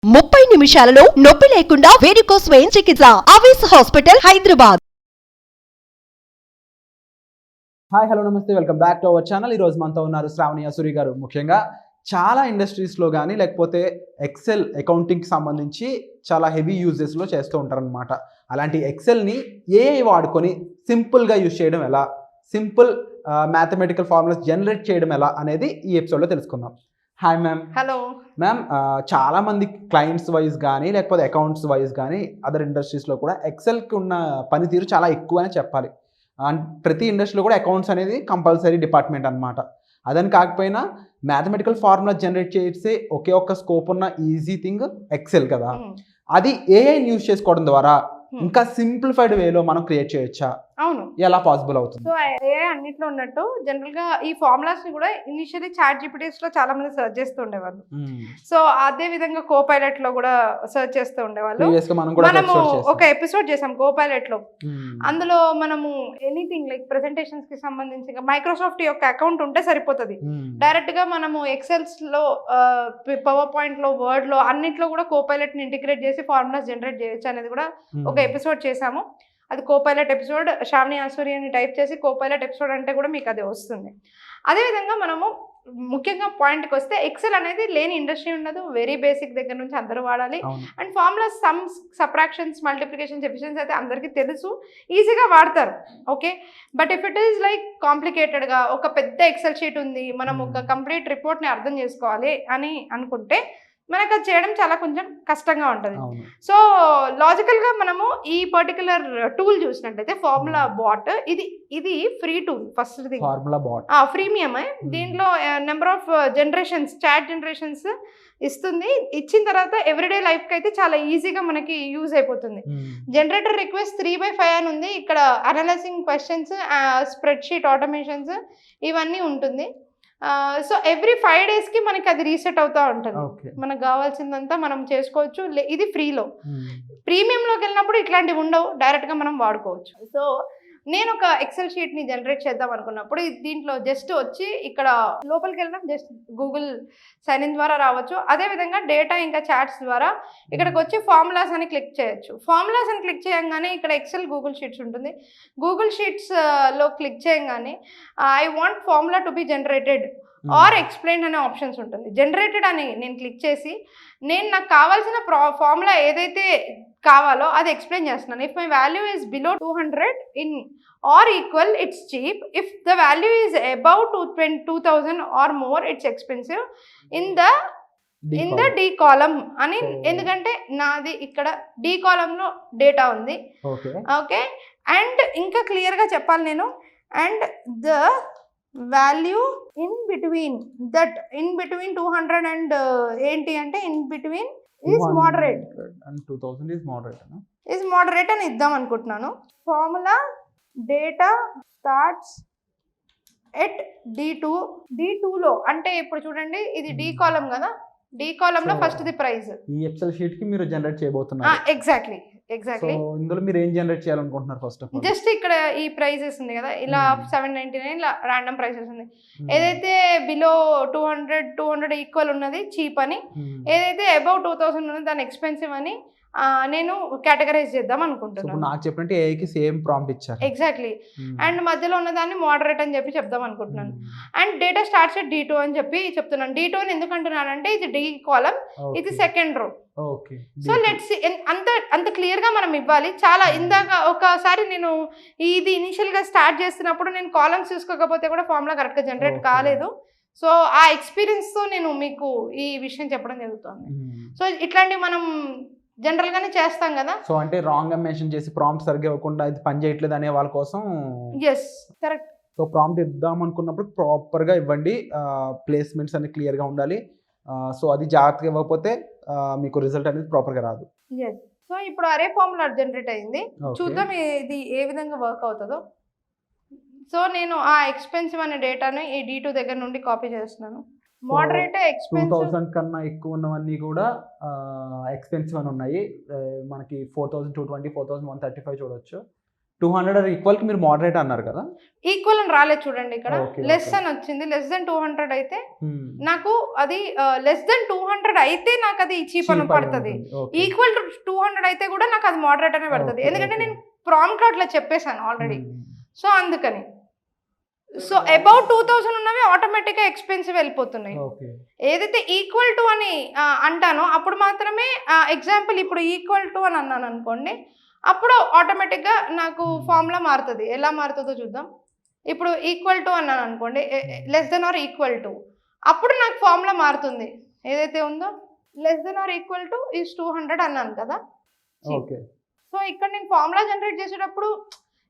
30 నిమిషాలలో నొప్పి లేకుండా వేడికోస్ స్వయం చికిత్స ఆవేశ హాస్పిటల్ హైదరాబాద్. హాయ్ హలో నమస్తే, welcome back to our channel. ఈరోజు మనతో ఉన్నారు శ్రావణి అసూరి గారు. ముఖ్యంగా చాలా ఇండస్ట్రీస్లో కానీ లేకపోతే ఎక్సెల్ అకౌంటింగ్కి సంబంధించి చాలా హెవీ యూజెస్లో చేస్తూ ఉంటారనమాట. అలాంటి ఎక్సెల్ని ఏఐ వాడుకొని సింపుల్గా యూజ్ చేయడం ఎలా, సింపుల్ మ్యాథమెటికల్ ఫార్ములాస్ జనరేట్ చేయడం ఎలా అనేది ఈ ఎపిసోడ్లో తెలుసుకుందాం. Hi ma'am. హలో మ్యామ్, చాలామంది క్లయింట్స్ వైజ్ కానీ లేకపోతే అకౌంట్స్ వైజ్ కానీ అదర్ ఇండస్ట్రీస్లో కూడా ఎక్సెల్కి ఉన్న పనితీరు చాలా ఎక్కువ అని చెప్పాలి. అండ్ ప్రతి ఇండస్ట్రీలో కూడా అకౌంట్స్ అనేది కంపల్సరీ డిపార్ట్మెంట్ అనమాట. అదని కాకపోయినా మ్యాథమెటికల్ ఫార్ములా జనరేట్ చేసే ఒకే ఒక్క స్కోప్ ఉన్న ఈజీ థింగ్ ఎక్సెల్ కదా. అది ఏఐని యూజ్ చేసుకోవడం ద్వారా ఇంకా సింప్లిఫైడ్ వేలో మనం క్రియేట్ చేయొచ్చా? అవును, ఎలా పాసిబుల్ అవుతుంది? సో ఏ అన్నిట్లో ఉన్నట్టు జనరల్ గా ఈ ఫార్ములాస్ ని కూడా ఇనిషియల్లీ చాట్ జీపీటీస్ లో చాలా మంది సర్చ్ చేస్తూ ఉండేవాళ్ళు. సో అదే విధంగా కోపైలట్ లో కూడా సర్చ్ చేస్తూ ఉండేవాళ్ళు. మనము ఒక ఎపిసోడ్ చేసాం కోపైలట్ లో. అందులో మనము ఎనీథింగ్ లైక్ ప్రెజెంటేషన్స్ కి సంబంధించి మైక్రోసాఫ్ట్ యొక్క అకౌంట్ ఉంటే సరిపోతుంది. డైరెక్ట్ గా మనము ఎక్సెల్స్ లో, పవర్ పాయింట్ లో, వర్డ్ లో అన్నిట్లో కూడా కోపైలట్ ని ఇంటిగ్రేట్ చేసి ఫార్ములాస్ జనరేట్ చేయొచ్చు అనేది కూడా ఒక ఎపిసోడ్ చేసాము. అది కోపైలట్ ఎపిసోడ్. శ్రావణి అసూరి అని టైప్ చేసి కోపైలట్ ఎపిసోడ్ అంటే కూడా మీకు అది వస్తుంది. అదేవిధంగా మనము ముఖ్యంగా పాయింట్కి వస్తే ఎక్సెల్ అనేది లేని ఇండస్ట్రీ ఉండదు. వెరీ బేసిక్ దగ్గర నుంచి అందరూ వాడాలి. And formulas, sums, subtractions, multiplications, efficiency అయితే అందరికీ తెలుసు, ఈజీగా వాడతారు. Okay, but if it is like కాంప్లికేటెడ్గా ఒక పెద్ద ఎక్సెల్ షీట్ ఉంది, మనం ఒక కంప్లీట్ రిపోర్ట్ని అర్థం చేసుకోవాలి అని అనుకుంటే మనకు అది చేయడం చాలా కొంచెం కష్టంగా ఉంటుంది. సో లాజికల్గా మనము ఈ పర్టికులర్ టూల్ చూసినట్లయితే ఫార్ములా బాట్, ఇది free tool. First thing formula bot freemium. దీంట్లో number of generations, chat generations ఇస్తుంది. ఇచ్చిన తర్వాత ఎవ్రీడే లైఫ్కి అయితే చాలా ఈజీగా మనకి యూజ్ అయిపోతుంది. జనరేటర్ రిక్వెస్ట్ 3/5 అని ఉంది. ఇక్కడ analysing questions, spread sheet automations ఇవన్నీ ఉంటుంది. సో ఎవ్రీ 5 డేస్కి మనకి అది రీసెట్ అవుతూ ఉంటుంది. మనకు కావాల్సిందంతా మనం చేసుకోవచ్చు. ఇది ఫ్రీలో. ప్రీమియంలోకి వెళ్ళినప్పుడు ఇట్లాంటివి ఉండవు, డైరెక్ట్గా మనం వాడుకోవచ్చు. సో నేను ఒక ఎక్సెల్ షీట్ని జనరేట్ చేద్దాం అనుకున్నప్పుడు దీంట్లో జస్ట్ వచ్చి ఇక్కడ లోపలికి వెళ్ళడం, జస్ట్ గూగుల్ సైన్ ఇన్ ద్వారా రావచ్చు. అదేవిధంగా డేటా ఇంకా చాట్స్ ద్వారా ఇక్కడికి వచ్చి ఫార్ములాస్ అని క్లిక్ చేయొచ్చు. ఫార్ములాస్ అని క్లిక్ చేయగానే ఇక్కడ ఎక్సెల్ గూగుల్ షీట్స్ ఉంటుంది. గూగుల్ షీట్స్లో క్లిక్ చేయగానే I want formula to be generated or explain అనే ఆప్షన్స్ ఉంటుంది. జనరేటెడ్ అని నేను క్లిక్ చేసి నాకు కావాల్సిన ఫార్ములా ఏదైతే కావాలో అది ఎక్స్ప్లెయిన్ చేస్తున్నాను. If my value is below 200 in or equal it's cheap. If the value is above 2000 or more it's expensive in the D column అని. ఎందుకంటే నాది ఇక్కడ డి కాలంలో డేటా ఉంది. ఓకే, అండ్ ఇంకా క్లియర్గా చెప్పాలి నేను. And the value in between 200 and ఏంటి అంటే in between is moderate and 2000 is moderate అని ఇద్దాం అనుకుంటున్నాను. ఫార్ములా డేటా స్టార్ట్స్ ఎట్ D2లో అంటే ఇప్పుడు చూడండి, ఇది డి కాలం కదా. డి కాలంలో ఫస్ట్ ది ప్రైస్. ఈ ఎక్సెల్ షీట్ కి మీరు జనరేట్ చేయబోతున్నారు. ఎగ్జాక్ట్లీ. సో ఇందులో మీరు ఏం జనరేట్ చేయాలనుకుంటున్నారు? ఫస్ట్ ఆఫ్ ఆల్ జస్ట్ ఇక్కడ ఈ ప్రైజెస్ ఉంది కదా, ఇలా 799 ఇలా ర్యాండమ్ ప్రైసెస్ ఉంది. ఏదైతే బిలో 200 ఈక్వల్ ఉన్నది చీప్ అని, ఏదైతే అబౌవ్ 2000 ఉన్నది దాని ఎక్స్పెన్సివ్ అని నేను కేటగరైజ్ చేద్దాం అనుకుంటున్నాను. నాకు చెప్పంటే ఏఐకి సేమ్ ప్రాంప్ట్ ఇచ్చారు. ఎగ్జాక్ట్లీ. అండ్ మధ్యలో ఉన్న దాన్ని మోడరేట్ అని చెప్పి చెప్దాం అనుకుంటున్నాను. And data starts at D2 అని చెప్పి చెప్తున్నాను. D2 అని ఎందుకు అంటున్నానంటే ఇది డి కాలం, ఇది సెకండ్ రో. సో లెట్స్ అంత క్లియర్ గా మనం ఇవ్వాలి. చాలా ఇందాక ఒకసారి నేను ఇది ఇనిషియల్ గా స్టార్ట్ చేస్తున్నప్పుడు నేను కాలమ్స్ చూసుకోకపోతే కూడా ఫార్ములా కరెక్ట్ గా జనరేట్ కాలేదు. సో ఆ ఎక్స్పీరియన్స్ తో నేను మీకు ఈ విషయం చెప్పడం జరుగుతుంది. సో ఇట్లాంటివి మనం జనరల్ గానే చేస్తాం కదా. సో అంటే రాంగ్ గా మెన్షన్ చేసి ప్రాంప్ట్ సరిగ్గా ఇవ్వకుండా ఇది పని చేయట్లేదు అనే వాళ్ళ కోసం. Yes, correct. సో ప్రాంప్ట్ ఇద్దాం అనుకున్నప్పుడు ప్రాపర్ గా ఇవ్వండి, ప్లేస్మెంట్స్ అన్ని క్లియర్ గా ఉండాలి. సో అది జాగ్రత్తగా ఇవ్వకపోతే మీకు రిజల్ట్ అనేది ప్రాపర్ గా రాదు. ఎస్. సో ఇప్పుడు అరే ఫార్ములా జనరేట్ అయింది, చూద్దాం ఇది ఏ విధంగా వర్క్ అవుతుందో. సో నేను ఆ ఎక్స్పెన్సివ్ అనే డేటాను ఈ D2 దగ్గర నుండి కాపీ చేస్తున్నాను. మోడరేట్ ఎక్స్పెన్సివ్ 2000 కన్నా ఎక్కువ ఉన్నవన్నీ కూడా ఎక్స్పెన్సివ్ అని ఉన్నాయి. మనకి 4220, 4135 చూడొచ్చు. 200 ఈక్వల్ కి మీరు మోడరేట్ అన్నారు కదా, ఈక్వల్ అని రాలేదు చూడండి ఇక్కడ, Okay, లెస్ okay. అని వచ్చింది. లెస్ దెన్ 200 అయితే నాకు అది లెస్ దెన్ 200 అయితే నాకు అది చీప్ అని పడుతుంది. ఈక్వల్ టు 200 అయితే కూడా నాకు అది మోడరేట్ అనే పడుతుంది. ఎందుకంటే నేను ప్రాంప్ట్ అట్లా చెప్పేశాను ఆల్రెడీ. సో అందుకని సో అబౌట్ 2000 ఉన్నవి ఆటోమేటిక్గా ఎక్స్పెన్సివ్ వెళ్ళిపోతున్నాయి. ఏదైతే ఈక్వల్ టు అని అంటానో అప్పుడు మాత్రమే, ఎగ్జాంపుల్ ఇప్పుడు ఈక్వల్ టు అని అన్నాను అనుకోండి, అప్పుడు ఆటోమేటిక్గా నాకు ఫార్ములా మారుతుంది. ఎలా మారుతుందో చూద్దాం. ఇప్పుడు ఈక్వల్ టు అన్నాను అనుకోండి, less than or equal to, అప్పుడు నాకు ఫార్ములా మారుతుంది. ఏదైతే ఉందో less than or equal to is 200 అన్నాను కదా. సో ఇక్కడ నేను ఫార్ములా జనరేట్ చేసేటప్పుడు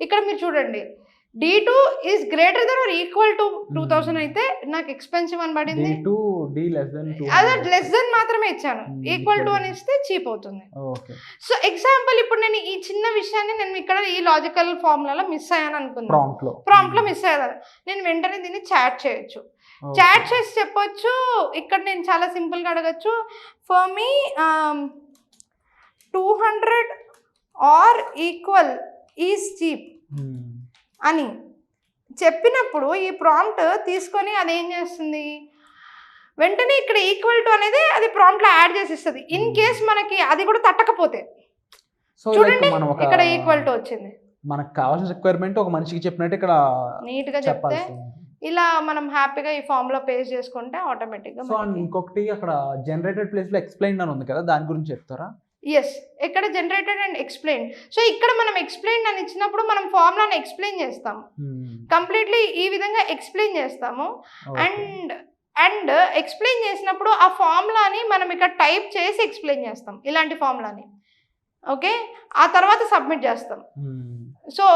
ఇక్కడ మీరు చూడండి, D2 is greater than or equal to 2000 అయితే నాకు ఎక్స్పెన్సివ్ అని పడింది. అదే లెస్ దెన్ మాత్రమే ఇచ్చాను, ఈక్వల్ టు అని ఇస్తే చీప్ అవుతుంది. సో ఎగ్జాంపుల్ ఇప్పుడు నేను ఈ చిన్న విషయాన్ని నేను ఇక్కడ ఈ లాజికల్ ఫార్ములాలో మిస్ అయ్యాను అనుకున్నాను, ప్రాంప్ట్ లో మిస్ అయ్యాను. నేను వెంటనే దీన్ని చాట్ చేయొచ్చు, చాట్ చేసి చెప్పొచ్చు. ఇక్కడ నేను చాలా సింపుల్ గా అడగచ్చు, for me 200 or equal is cheap అని చెప్పినప్పుడు ఈ ప్రాంప్ట్ తీసుకొని అది ఏం చేస్తుంది, వెంటనే ఇక్కడ ఈక్వల్ టు అనేది అది ప్రాంప్ట్లో యాడ్ చేసి ఇస్తుంది. ఇన్ కేస్ మనకి అది కూడా తట్టకపోతే చూడండి ఇక్కడ ఈక్వల్ టు వచ్చింది. మనకు కావాల్సిన రిక్వైర్మెంట్ ఒక మనిషికి చెప్పినట్టు ఇక్కడ నీట్ గా చెప్తే ఇలా మనం హ్యాపీగా ఈ ఫామ్ లో పేస్ట్ చేసుకుంటే ఆటోమేటిక్ గా. ఇంకొకటి అక్కడ జనరేటెడ్ ప్లేస్ లో ఎక్స్ప్లెయిన్ అని ఉంది కదా, దాని గురించి చెప్తారా? ఎస్, ఇక్కడ జనరేటెడ్ అండ్ ఎక్స్ప్లెయిన్. సో ఇక్కడ మనం ఎక్స్ప్లెయిన్ అని ఇచ్చినప్పుడు మనం ఫార్ములాని ఎక్స్ప్లెయిన్ చేస్తాము, కంప్లీట్లీ ఈ విధంగా ఎక్స్ప్లెయిన్ చేస్తాము. అండ్ ఎక్స్ప్లెయిన్ చేసినప్పుడు ఆ ఫార్ములాని మనం ఇక్కడ టైప్ చేసి ఎక్స్ప్లెయిన్ చేస్తాం, ఇలాంటి ఫార్ములాని. ఓకే, ఆ తర్వాత సబ్మిట్ చేస్తాం. సో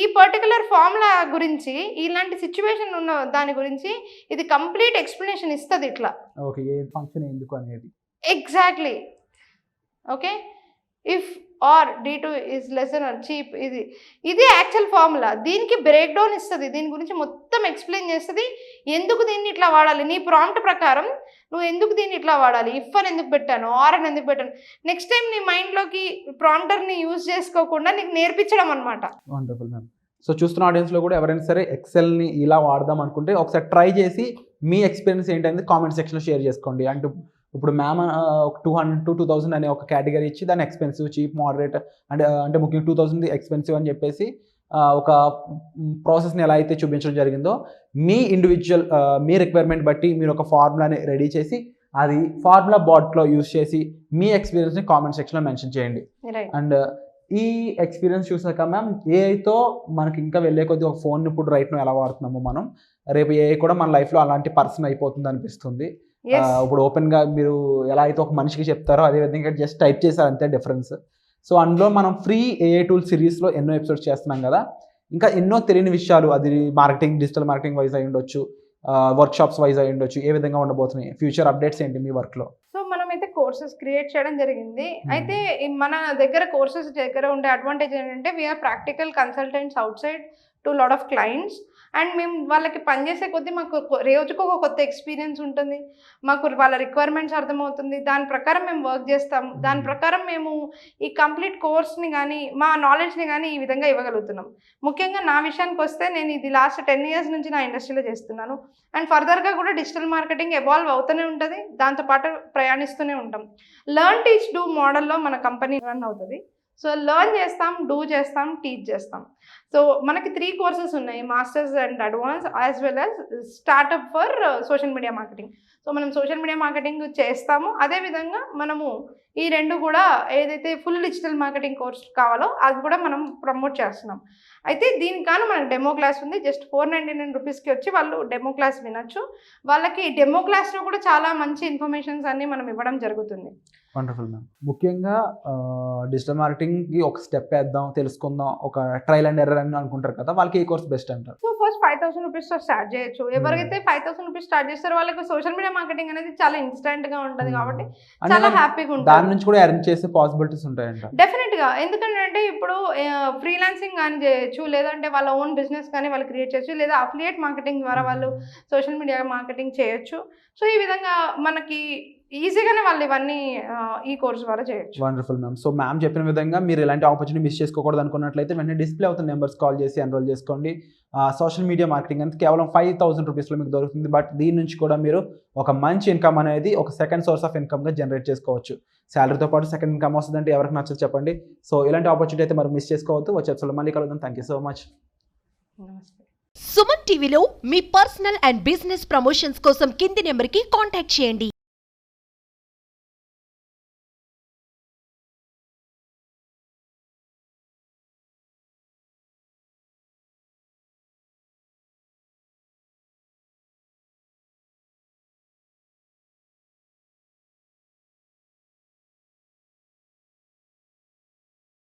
ఈ పర్టికులర్ ఫార్ములా గురించి, ఇలాంటి సిచ్యువేషన్ ఉన్న దాని గురించి ఇది కంప్లీట్ ఎక్స్ప్లెనేషన్ ఇస్తుంది ఇట్లా. ఓకే, ఏ ఫంక్షన్ ఎందుకు అనేది exactly. Okay, if or D2 is less than or cheap, ఇది యాక్చువల్ ఫార్ములా. దీనికి బ్రేక్ డౌన్ ఇస్తుంది, దీని గురించి మొత్తం ఎక్స్ప్లెయిన్ చేస్తుంది. ఎందుకు దీన్ని ఇట్లా వాడాలి, నీ ప్రాంప్ట్ ప్రకారం నువ్వు ఎందుకు దీన్ని ఇట్లా వాడాలి, ఇఫ్ అని ఎందుకు పెట్టాను, ఆర్ అని ఎందుకు పెట్టాను. నెక్స్ట్ టైం నీ మైండ్లోకి ప్రాంప్టర్ని యూజ్ చేసుకోకుండా నీకు నేర్పించడం అనమాట. Wonderful ma'am. సో చూస్తున్న ఆడియన్స్లో కూడా ఎవరైనా సరే ఎక్సెల్ని ఇలా వాడదాం అనుకుంటే ఒకసారి ట్రై చేసి మీ ఎక్స్పీరియన్స్ ఏంటనేది కామెంట్ సెక్షన్లో షేర్ చేసుకోండి. అంటూ ఇప్పుడు మ్యామ్ 200 to 2000 అనే ఒక కేటగిరీ ఇచ్చి దాన్ని ఎక్స్పెన్సివ్, చీప్, మోడరేట్ అంటే ముఖ్యంగా 2000 ఎక్స్పెన్సివ్ అని చెప్పేసి ఒక ప్రాసెస్ని ఎలా అయితే చూపించడం జరిగిందో, మీ ఇండివిజువల్ మీ రిక్వైర్మెంట్ బట్టి మీరు ఒక ఫార్ములాని రెడీ చేసి అది ఫార్ములా బాట్లో యూజ్ చేసి మీ ఎక్స్పీరియన్స్ని కామెంట్ సెక్షన్లో మెన్షన్ చేయండి. అండ్ ఈ ఎక్స్పీరియన్స్ చూసాక మ్యామ్ ఏఐతో మనకి ఇంకా వెళ్ళే కొద్దీ ఒక ఫోన్ ఇప్పుడు రైట్ను ఎలా వాడుతున్నామో మనం, రేపు ఏఐ కూడా మన లైఫ్లో అలాంటి పర్సన్ అయిపోతుంది అనిపిస్తుంది. ఇప్పుడు ఓపెన్గా మీరు ఎలా అయితే ఒక మనిషికి చెప్తారో అదే విధంగా జస్ట్ టైప్ చేశారు అంతే డిఫరెన్స్. సో అందులో మనం ఫ్రీ ఏఐ టూల్ సిరీస్లో ఎన్నో ఎపిసోడ్స్ చేస్తున్నాం కదా, ఇంకా ఎన్నో తెలియని విషయాలు, అది మార్కెటింగ్, డిజిటల్ మార్కెటింగ్ వైజ్ అయి ఉండొచ్చు, వర్క్షాప్స్ వైజ్ అయి ఉండొచ్చు, ఏ విధంగా ఉండబోతున్నాయి, ఫ్యూచర్ అప్డేట్స్ ఏంటి మీ వర్క్లో? సో మనమైతే కోర్సెస్ క్రియేట్ చేయడం జరిగింది. అయితే మన దగ్గర కోర్సెస్ దగ్గర ఉండే అడ్వాంటేజ్ ఏంటంటే we are practical consultants outside to lot of clients. And మేము వాళ్ళకి పనిచేసే కొద్దీ మాకు రోజుకు ఒక కొత్త ఎక్స్పీరియన్స్ ఉంటుంది, మాకు వాళ్ళ రిక్వైర్మెంట్స్ అర్థమవుతుంది, దాని ప్రకారం మేము వర్క్ చేస్తాం. దాని ప్రకారం మేము ఈ కంప్లీట్ కోర్స్ని కానీ మా నాలెడ్జ్ని కానీ ఈ విధంగా ఇవ్వగలుగుతున్నాం. ముఖ్యంగా నా విషయానికి వస్తే నేను ఇది లాస్ట్ 10 years నుంచి నా ఇండస్ట్రీలో చేస్తున్నాను. అండ్ ఫర్దర్గా కూడా డిజిటల్ మార్కెటింగ్ ఎవాల్వ్ అవుతూనే ఉంటుంది, దాంతోపాటు ప్రయాణిస్తూనే ఉంటాం. లెర్న్, టీచ్, డూ మోడల్లో మన కంపెనీ రన్ అవుతుంది. సో లెర్న్ చేస్తాం, డూ చేస్తాం, టీచ్ చేస్తాం. సో మనకి 3 courses ఉన్నాయి, masters and advance as well as startup for social media marketing. So మనం సోషల్ మీడియా మార్కెటింగ్ చేస్తాము, అదేవిధంగా మనము ఈ 2 కూడా ఏదైతే ఫుల్ డిజిటల్ మార్కెటింగ్ కోర్స్ కావాలో అది కూడా మనం ప్రమోట్ చేస్తున్నాం. అయితే దీనికి కానీ మనకు డెమో క్లాస్ ఉంది, జస్ట్ 499 రూపీస్కి వచ్చి వాళ్ళు డెమో క్లాస్ వినొచ్చు. వాళ్ళకి డెమో క్లాస్లో కూడా చాలా మంచి ఇన్ఫర్మేషన్స్ అన్ని మనం ఇవ్వడం జరుగుతుంది. Wonderful ma'am. ముఖ్యంగా డిజిటల్ మార్కెటింగ్కి ఒక స్టెప్ వేద్దాం, తెలుసుకుందాం, ఒక ట్రయల్ అండ్ ఎర్రర్ అని అనుకుంటారు కదా, వాళ్ళకి ఏ కోర్స్ బెస్ట్ అంటారు? సో ఫస్ట్ 5000 రూపీస్తో స్టార్ట్ చేయొచ్చు. ఎవరికైతే 5000 రూపీస్ స్టార్ట్ చేస్తారో వాళ్ళకి సోషల్ మీడియా మార్కెటింగ్ అనేది చాలా ఇన్స్టెంట్గా ఉంటుంది కాబట్టి చాలా హ్యాపీగా ఉంటుంది. దాని నుంచి కూడా ఎర్న్ చేసే పాసిబిలిటీస్ ఉంటాయంట డెఫినెట్గా. ఎందుకంటే ఇప్పుడు ఫ్రీలాన్సింగ్ కానీ చేయొచ్చు, లేదంటే వాళ్ళ ఓన్ బిజినెస్ కానీ వాళ్ళు క్రియేట్ చేయొచ్చు, లేదా అఫిలియేట్ మార్కెటింగ్ ద్వారా వాళ్ళు సోషల్ మీడియా మార్కెటింగ్ చేయొచ్చు. సో ఈ విధంగా మనకి ఈజీగానే వాళ్ళు ఇవన్నీ ఈ కోర్స్ ద్వారా చేయొచ్చు. Wonderful ma'am. సో మ్యామ్ చెప్పిన విధంగా మీరు ఇలాంటి ఆపర్చునిటీ మిస్ చేసుకోకూడదు అనుకున్నట్లయితే వెంటనే డిస్ప్లే అవుతున్న నెంబర్స్ కాల్ చేసి ఎన్రోల్ చేసుకోండి. సోషల్ మీడియా మార్కెటింగ్ అంతా కేవలం 5,000 రూపీస్లో మీకు దొరుకుతుంది. బట్ దీని నుంచి కూడా మీరు ఒక మంచి ఇన్కమ్ అనేది ఒక సెకండ్ సోర్స్ ఆఫ్ ఇన్కమ్గా జనరేట్ చేసుకోవచ్చు. శాలరీతో పాటు సెకండ్ ఇన్కమ్ వస్తుందంటే ఎవరికి నచ్చదు చెప్పండి. సో ఇలాంటి ఆపర్చునిటీ అయితే మరి మిస్ చేసుకోవద్దు. వచ్చే ఎపిసోడ్లో మళ్ళీ కలుద్దాం. Thank you so much. నమస్తే. సుమన్ టీవీలో మీ పర్సనల్ అండ్ బిజినెస్ ప్రమోషన్స్ కోసం కింది నెంబర్కి కాంటాక్ట్ చేయండి.